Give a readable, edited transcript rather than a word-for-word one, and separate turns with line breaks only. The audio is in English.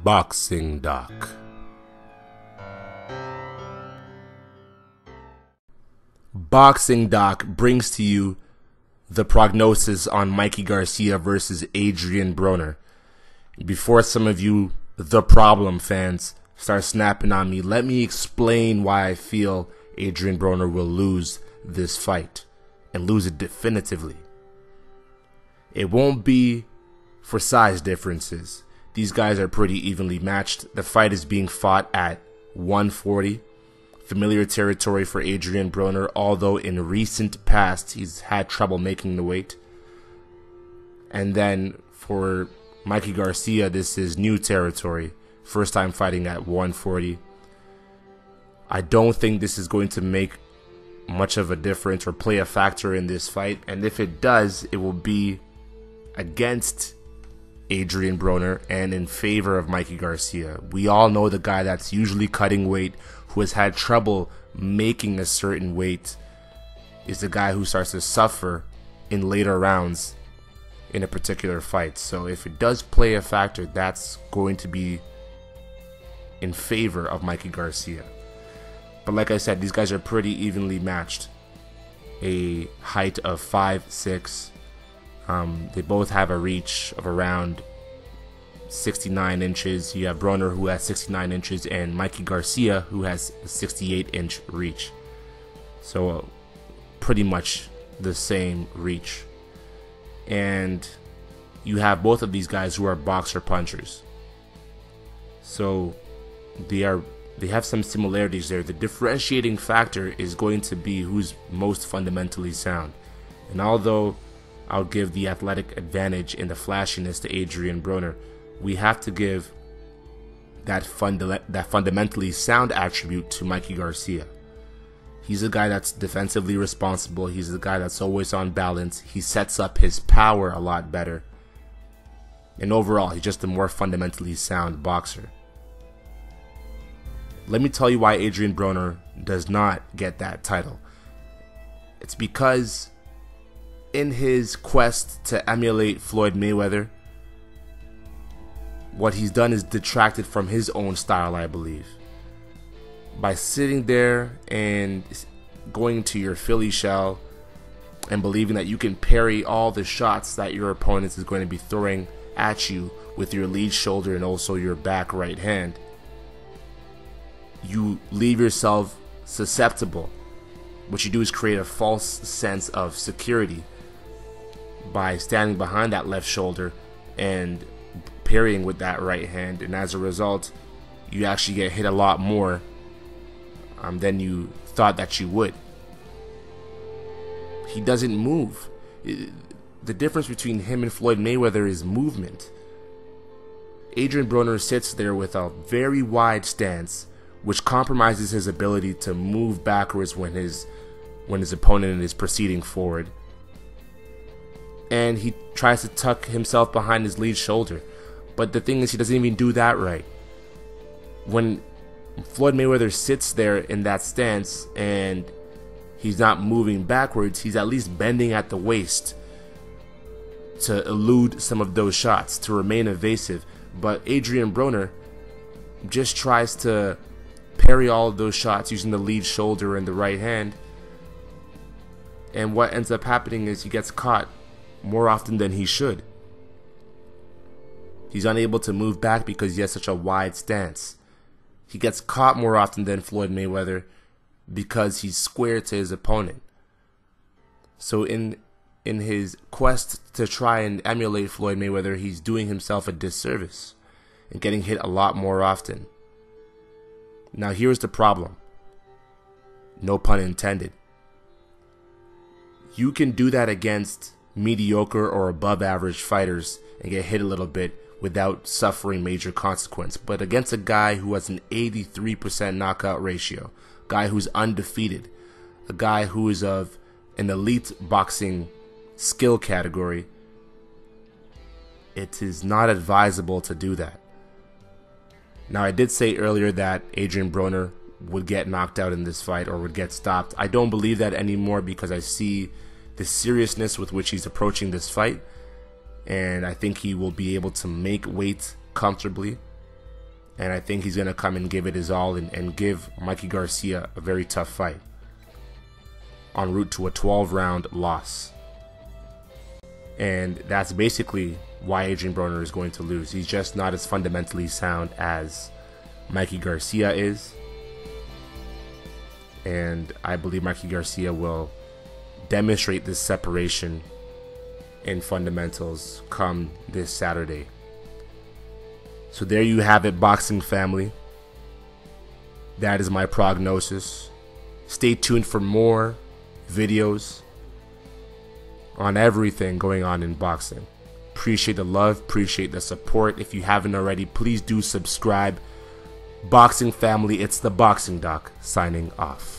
Boxing Doc. Boxing Doc brings to you the prognosis on Mikey Garcia versus Adrien Broner. Before some of you, the problem fans, start snapping on me, let me explain why I feel Adrien Broner will lose this fight and lose it definitively. It won't be for size differences. These guys are pretty evenly matched. The fight is being fought at 140. Familiar territory for Adrien Broner, although in recent past he's had trouble making the weight. And then for Mikey Garcia, this is new territory. First time fighting at 140. I don't think this is going to make much of a difference or play a factor in this fight. And if it does, it will be against Adrien Broner and in favor of Mikey Garcia. We all know the guy that's usually cutting weight, who has had trouble making a certain weight, is the guy who starts to suffer in later rounds in a particular fight. So if it does play a factor, that's going to be in favor of Mikey Garcia. But like I said, these guys are pretty evenly matched. A height of 5'6". They both have a reach of around 69 inches. You have Broner, who has 69 inches, and Mikey Garcia, who has a 68-inch reach. So pretty much the same reach. And you have both of these guys who are boxer punchers. So they have some similarities there. The differentiating factor is going to be who's most fundamentally sound. And although I'll give the athletic advantage in the flashiness to Adrien Broner, we have to give that fundamentally sound attribute to Mikey Garcia. He's a guy that's defensively responsible. He's a guy that's always on balance. He sets up his power a lot better. And overall, he's just a more fundamentally sound boxer. Let me tell you why Adrien Broner does not get that title. It's because in his quest to emulate Floyd Mayweather, what he's done is detracted from his own style, I believe. By sitting there and going to your Philly shell and believing that you can parry all the shots that your opponent is going to be throwing at you with your lead shoulder and also your back right hand, you leave yourself susceptible. What you do is create a false sense of security by standing behind that left shoulder and parrying with that right hand, and as a result you actually get hit a lot more than you thought that you would. He doesn't move. The difference between him and Floyd Mayweather is movement. Adrien Broner sits there with a very wide stance, which compromises his ability to move backwards when his opponent is proceeding forward. And he tries to tuck himself behind his lead shoulder. But the thing is, he doesn't even do that right. When Floyd Mayweather sits there in that stance and he's not moving backwards, he's at least bending at the waist to elude some of those shots, to remain evasive. But Adrien Broner just tries to parry all of those shots using the lead shoulder and the right hand. And what ends up happening is he gets caught more often than he should. He's unable to move back because he has such a wide stance. He gets caught more often than Floyd Mayweather because he's square to his opponent. So in his quest to try and emulate Floyd Mayweather, he's doing himself a disservice and getting hit a lot more often. Now here's the problem. No pun intended. You can do that against mediocre or above average fighters and get hit a little bit without suffering major consequence. But against a guy who has an 83% knockout ratio, a guy who's undefeated, a guy who is of an elite boxing skill category, it is not advisable to do that. Now, I did say earlier that Adrien Broner would get knocked out in this fight or would get stopped. I don't believe that anymore because I see the seriousness with which he's approaching this fight, and I think he will be able to make weight comfortably. And I think he's going to come and give it his all and give Mikey Garcia a very tough fight, en route to a 12-round loss. And that's basically why Adrien Broner is going to lose. He's just not as fundamentally sound as Mikey Garcia is. And I believe Mikey Garcia will demonstrate this separation in fundamentals come this Saturday. So there you have it, boxing family. That is my prognosis. Stay tuned for more videos on everything going on in boxing. Appreciate the love, appreciate the support. If you haven't already, please do subscribe. Boxing family, it's the Boxing Doc signing off.